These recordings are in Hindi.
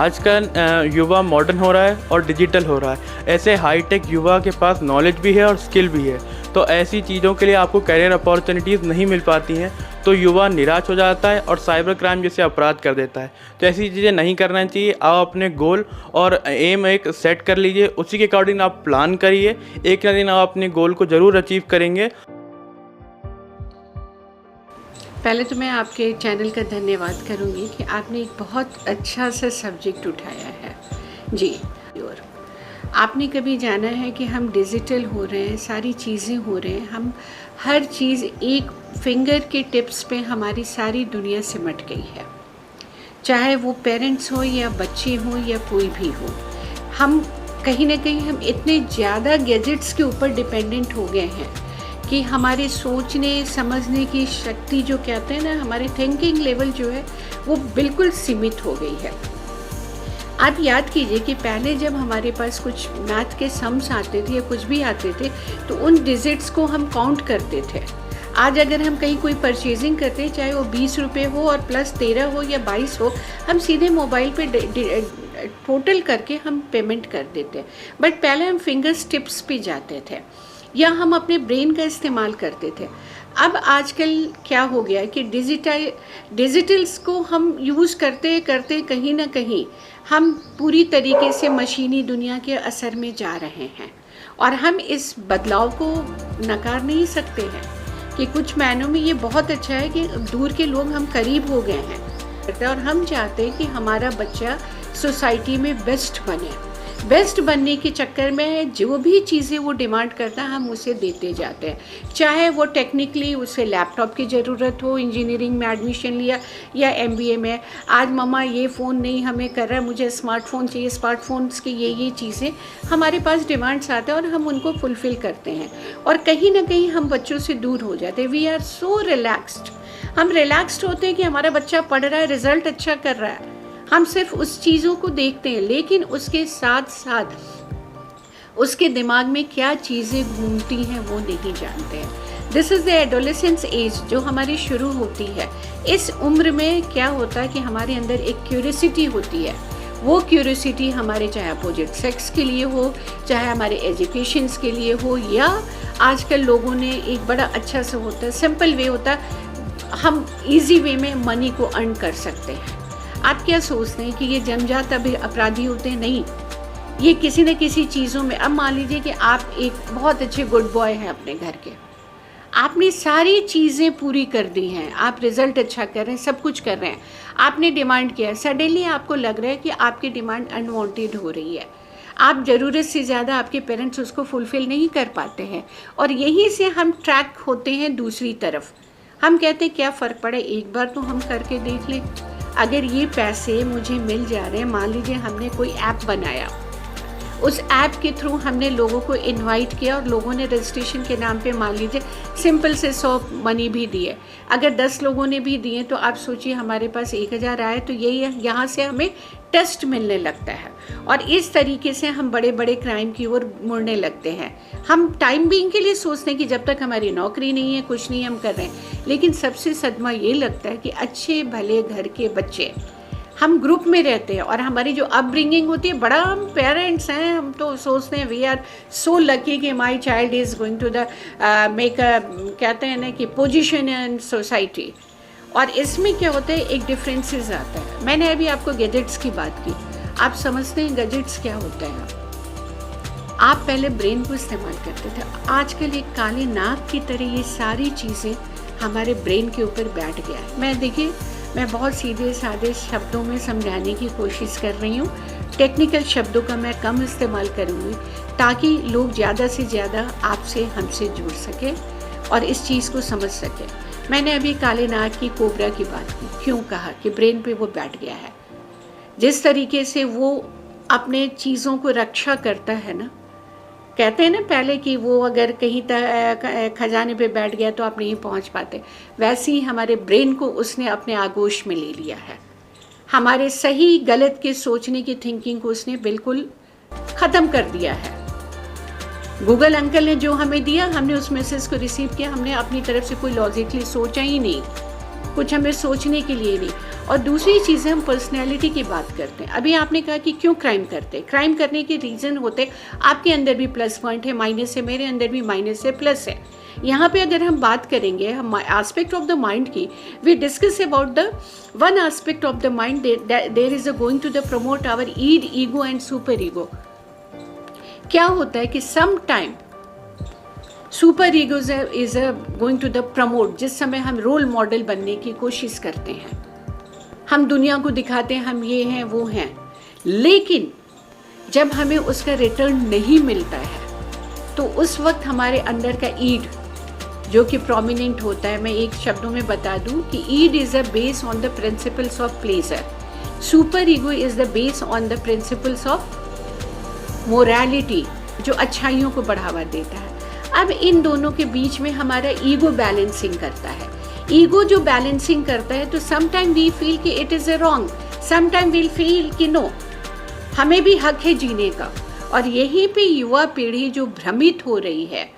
आज का युवा मॉडर्न हो रहा है और डिजिटल हो रहा है। ऐसे हाईटेक युवा के पास नॉलेज भी है और स्किल भी है, तो ऐसी चीज़ों के लिए आपको करियर अपॉर्चुनिटीज़ नहीं मिल पाती हैं, तो युवा निराश हो जाता है और साइबर क्राइम जैसे अपराध कर देता है। तो ऐसी चीज़ें नहीं करना चाहिए। आप अपने गोल और एम एक सेट कर लीजिए, उसी के अकॉर्डिंग आप प्लान करिए। एक ना दिन आप अपने गोल को ज़रूर अचीव करेंगे। पहले तो मैं आपके चैनल का धन्यवाद करूंगी कि आपने एक बहुत अच्छा सा सब्जेक्ट उठाया है जी। और आपने कभी जाना है कि हम डिजिटल हो रहे हैं, सारी चीज़ें हो रहे हैं, हम हर चीज़ एक फिंगर के टिप्स पे हमारी सारी दुनिया सिमट गई है। चाहे वो पेरेंट्स हो या बच्चे हो या कोई भी हो, हम कहीं ना कहीं हम इतने ज़्यादा गैजेट्स के ऊपर डिपेंडेंट हो गए हैं कि हमारे सोचने समझने की शक्ति जो कहते हैं ना, हमारी थिंकिंग लेवल जो है वो बिल्कुल सीमित हो गई है। आप याद कीजिए कि पहले जब हमारे पास कुछ मैथ के सम्स आते थे या कुछ भी आते थे तो उन डिजिट्स को हम काउंट करते थे। आज अगर हम कहीं कोई परचेजिंग करते हैं, चाहे वो 20 रुपये हो और प्लस 13 हो या 22 हो, हम सीधे मोबाइल पे टोटल करके हम पेमेंट कर देते हैं। बट पहले हम फिंगर्स टिप्स पे जाते थे या हम अपने ब्रेन का इस्तेमाल करते थे। अब आजकल क्या हो गया है कि डिजिटल्स को हम यूज़ करते करते कहीं ना कहीं हम पूरी तरीके से मशीनी दुनिया के असर में जा रहे हैं और हम इस बदलाव को नकार नहीं सकते हैं कि कुछ मायनों में ये बहुत अच्छा है कि दूर के लोग हम करीब हो गए हैं और हम चाहते हैं कि हमारा बच्चा सोसाइटी में बेस्ट बने। बेस्ट बनने के चक्कर में जो भी चीज़ें वो डिमांड करता है हम उसे देते जाते हैं, चाहे वो टेक्निकली उसे लैपटॉप की ज़रूरत हो, इंजीनियरिंग में एडमिशन लिया या एमबीए में, आज मम्मा ये फ़ोन नहीं हमें कर रहा है, मुझे स्मार्टफोन चाहिए, स्मार्टफोन्स की ये चीज़ें हमारे पास डिमांड्स आते हैं और हम उनको फुलफ़िल करते हैं और कहीं ना कहीं हम बच्चों से दूर हो जाते हैं। वी आर सो रिलैक्स्ड, हम रिलैक्स्ड होते हैं कि हमारा बच्चा पढ़ रहा है, रिज़ल्ट अच्छा कर रहा है, हम सिर्फ उस चीज़ों को देखते हैं, लेकिन उसके साथ साथ उसके दिमाग में क्या चीज़ें घूमती हैं वो नहीं जानते हैं। This is the adolescence age जो हमारी शुरू होती है। इस उम्र में क्या होता है कि हमारे अंदर एक क्यूरियोसिटी होती है। वो क्यूरियोसिटी हमारे चाहे अपोजिट सेक्स के लिए हो, चाहे हमारे एजुकेशंस के लिए हो, या आजकल लोगों ने एक बड़ा अच्छा सा होता है, सिंपल वे होता है, हम ईजी वे में मनी को अर्न कर सकते हैं। आप क्या सोचते हैं कि ये जन्मजात अभी अपराधी होते हैं? नहीं, ये किसी न किसी चीज़ों में। अब मान लीजिए कि आप एक बहुत अच्छे गुड बॉय हैं अपने घर के, आपने सारी चीज़ें पूरी कर दी हैं, आप रिज़ल्ट अच्छा कर रहे हैं, सब कुछ कर रहे हैं, आपने डिमांड किया है, सडनली आपको लग रहा है कि आपकी डिमांड अनवांटेड हो रही है, आप ज़रूरत से ज़्यादा आपके पेरेंट्स उसको फुलफ़िल नहीं कर पाते हैं और यहीं से हम ट्रैक होते हैं दूसरी तरफ। हम कहते हैं क्या फ़र्क पड़े, एक बार तो हम करके देख लें। अगर ये पैसे मुझे मिल जा रहे हैं, मान लीजिए हमने कोई ऐप बनाया, उस ऐप के थ्रू हमने लोगों को इनवाइट किया और लोगों ने रजिस्ट्रेशन के नाम पे मान लीजिए सिंपल से 100 मनी भी दिए, अगर 10 लोगों ने भी दिए तो आप सोचिए हमारे पास 1000 आए, तो यही यहाँ से हमें टेस्ट मिलने लगता है और इस तरीके से हम बड़े बड़े क्राइम की ओर मुड़ने लगते हैं। हम टाइम बीइंग के लिए सोचते हैं कि जब तक हमारी नौकरी नहीं है, कुछ नहीं हम कर रहे हैं, लेकिन सबसे सदमा ये लगता है कि अच्छे भले घर के बच्चे, हम ग्रुप में रहते हैं और हमारी जो अपब्रिंगिंग होती है, बड़ा हम पेरेंट्स हैं, हम तो सोचते हैं वी आर सो लकी कि my child is going to the make a, कहते हैं ना कि पोजिशन इन सोसाइटी। और इसमें क्या होता है, एक डिफरेंसेस आता है। मैंने अभी आपको गैजेट्स की बात की, आप समझते हैं गैजेट्स क्या होता है? आप पहले ब्रेन को इस्तेमाल करते थे, आजकल एक काले नाग की तरह ये सारी चीज़ें हमारे ब्रेन के ऊपर बैठ गया है। मैं बहुत सीधे सादे शब्दों में समझाने की कोशिश कर रही हूँ, टेक्निकल शब्दों का मैं कम इस्तेमाल करूँगी ताकि लोग ज़्यादा से ज़्यादा आपसे हमसे जुड़ सकें और इस चीज़ को समझ सकें। मैंने अभी काले नाग की, कोबरा की बात की, क्यों कहा कि ब्रेन पे वो बैठ गया है। जिस तरीके से वो अपने चीज़ों को रक्षा करता है ना, कहते हैं ना पहले कि वो अगर कहीं खजाने पे बैठ गया तो आप नहीं पहुंच पाते, वैसे ही हमारे ब्रेन को उसने अपने आगोश में ले लिया है। हमारे सही गलत के सोचने की थिंकिंग को उसने बिल्कुल ख़त्म कर दिया है। गूगल अंकल ने जो हमें दिया, हमने उस मैसेज को रिसीव किया, हमने अपनी तरफ से कोई लॉजिकली सोचा ही नहीं। कुछ हमें सोचने के लिए नहीं। और दूसरी चीज़ है, हम पर्सनैलिटी की बात करते हैं। अभी आपने कहा कि क्यों क्राइम करते हैं, क्राइम करने के रीज़न होते, आपके अंदर भी प्लस पॉइंट है, माइनस है, मेरे अंदर भी माइनस है, प्लस है। यहाँ पे अगर हम बात करेंगे हम एस्पेक्ट ऑफ द माइंड की, we discuss about the one aspect of the mind, there is a going to the promote our ego and super ego. क्या होता है कि some time super ego is going to the promote, जिस समय हम रोल मॉडल बनने की कोशिश करते हैं, हम दुनिया को दिखाते हैं हम ये हैं वो हैं, लेकिन जब हमें उसका रिटर्न नहीं मिलता है तो उस वक्त हमारे अंदर का ईड जो कि प्रोमिनेंट होता है, मैं एक शब्दों में बता दूं कि id is a base on the principles of pleasure, super ego is the base on the principles of morality, जो अच्छाइयों को बढ़ावा देता है। अब इन दोनों के बीच में हमारा ईगो बैलेंसिंग करता है। ईगो जो बैलेंसिंग करता है तो सम टाइम वी फील कि it is a wrong, some time we'll feel कि नो, हमें भी हक है जीने का। और यहीं पे युवा पीढ़ी जो भ्रमित हो रही है,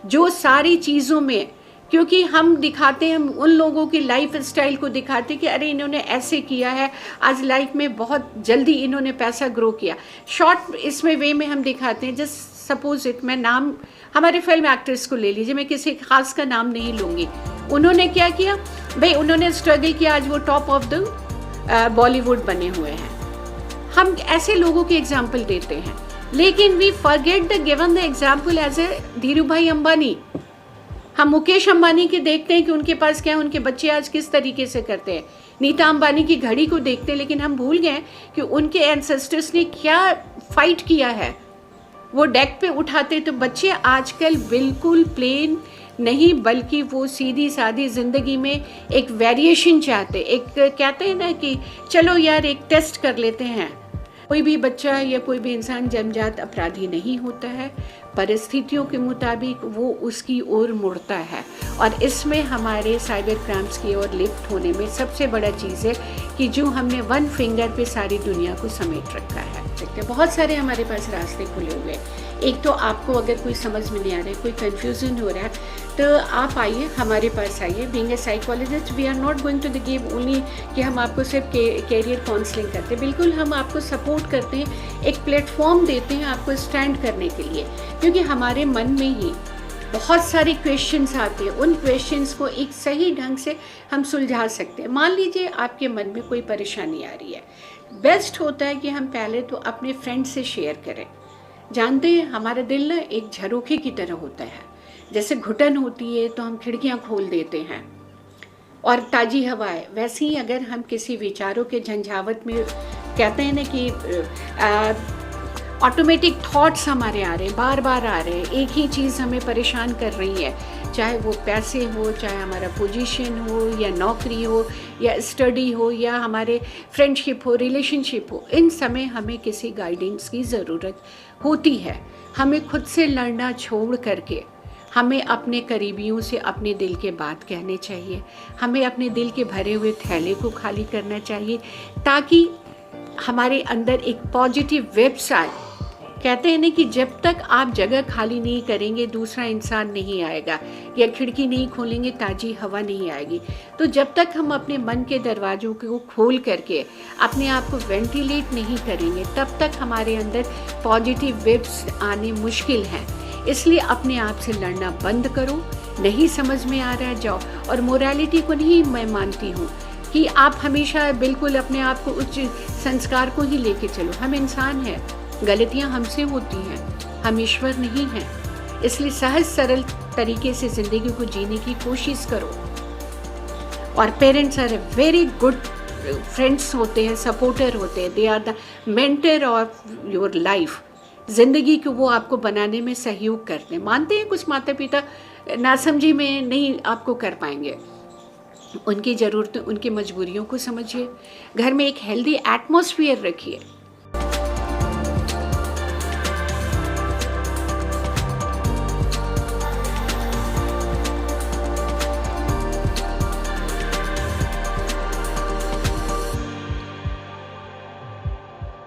जो सारी चीज़ों में, क्योंकि हम दिखाते हैं, हम उन लोगों की लाइफ स्टाइल को दिखाते कि अरे इन्होंने ऐसे किया है, आज लाइफ में बहुत जल्दी इन्होंने पैसा ग्रो किया। शॉर्ट इसमें वे में हम दिखाते हैं, जस्ट सपोज इट, मैं नाम हमारे फिल्म एक्ट्रेस को ले लीजिए, मैं किसी खास का नाम नहीं लूँगी। उन्होंने क्या किया भाई, उन्होंने स्ट्रगल किया, आज वो टॉप ऑफ द बॉलीवुड बने हुए हैं। हम ऐसे लोगों की एग्जाम्पल देते हैं, लेकिन we forget the given the example as a Dhirubhai Ambani. हम मुकेश अंबानी के देखते हैं कि उनके पास क्या है, उनके बच्चे आज किस तरीके से करते हैं। नीता अंबानी की घड़ी को देखते हैं, लेकिन हम भूल गए कि उनके एंसेस्टर्स ने क्या फाइट किया है। वो डेक पे उठाते, तो बच्चे आजकल बिल्कुल प्लेन नहीं, बल्कि वो सीधी सादी ज़िंदगी में एक वेरिएशन चाहते, एक कहते हैं ना कि चलो यार एक टेस्ट कर लेते हैं। कोई भी बच्चा या कोई भी इंसान जन्मजात अपराधी नहीं होता है, परिस्थितियों के मुताबिक वो उसकी ओर मुड़ता है। और इसमें हमारे साइबर क्राइम्स की ओर लिफ्ट होने में सबसे बड़ा चीज़ है कि जो हमने वन फिंगर पे सारी दुनिया को समेट रखा है। देखते बहुत सारे हमारे पास रास्ते खुले हुए हैं। एक तो आपको अगर कोई समझ में नहीं आ रहा है, कोई कन्फ्यूज़न हो रहा है, तो आप आइए, हमारे पास आइए। Being a psychologist we are not going to the give only कि हम आपको सिर्फ कैरियर काउंसलिंग करते हैं, बिल्कुल हम आपको सपोर्ट करते हैं, एक प्लेटफॉर्म देते हैं आपको स्टैंड करने के लिए, क्योंकि हमारे मन में ही बहुत सारे क्वेश्चंस आते हैं। उन क्वेश्चंस को एक सही ढंग से हम सुलझा सकते हैं। मान लीजिए आपके मन में कोई परेशानी आ रही है, बेस्ट होता है कि हम पहले तो अपने फ्रेंड से शेयर करें। जानते हैं हमारा दिल ना एक झरोखे की तरह होता है, जैसे घुटन होती है तो हम खिड़कियां खोल देते हैं और ताज़ी हवा है, वैसे ही अगर हम किसी विचारों के झंझावत में, कहते हैं ना कि ऑटोमेटिक थॉट्स हमारे आ रहे हैं, बार बार आ रहे हैं, एक ही चीज़ हमें परेशान कर रही है, चाहे वो पैसे हो, चाहे हमारा पोजीशन हो, या नौकरी हो, या स्टडी हो, या हमारे फ्रेंडशिप हो, रिलेशनशिप हो। इन समय हमें किसी गाइडेंस की ज़रूरत होती है। हमें खुद से लड़ना छोड़ करके हमें अपने करीबियों से अपने दिल के बात कहने चाहिए। हमें अपने दिल के भरे हुए थैले को खाली करना चाहिए, ताकि हमारे अंदर एक पॉजिटिव वेब्स आए। कहते हैं ना कि जब तक आप जगह खाली नहीं करेंगे दूसरा इंसान नहीं आएगा, या खिड़की नहीं खोलेंगे ताज़ी हवा नहीं आएगी। तो जब तक हम अपने मन के दरवाज़ों को खोल करके अपने आप को वेंटिलेट नहीं करेंगे, तब तक हमारे अंदर पॉजिटिव वेव्स आने मुश्किल हैं। इसलिए अपने आप से लड़ना बंद करो। नहीं समझ में आ रहा है जाओ। और मोरालिटी को नहीं मैं मानती हूँ कि आप हमेशा बिल्कुल अपने आप को उच्च संस्कार को ही लेके चलो। हम इंसान हैं, गलतियां हमसे होती हैं, हम ईश्वर नहीं हैं। इसलिए सहज सरल तरीके से ज़िंदगी को जीने की कोशिश करो। और parents are a very good friends होते हैं, सपोर्टर होते हैं, they are the mentor of your life. ज़िंदगी को वो आपको बनाने में सहयोग करते हैं। मानते हैं कुछ माता पिता नासमझी में नहीं आपको कर पाएंगे, उनकी ज़रूरतें, उनकी मजबूरियों को समझिए। घर में एक हेल्दी एटमॉस्फेयर रखिए।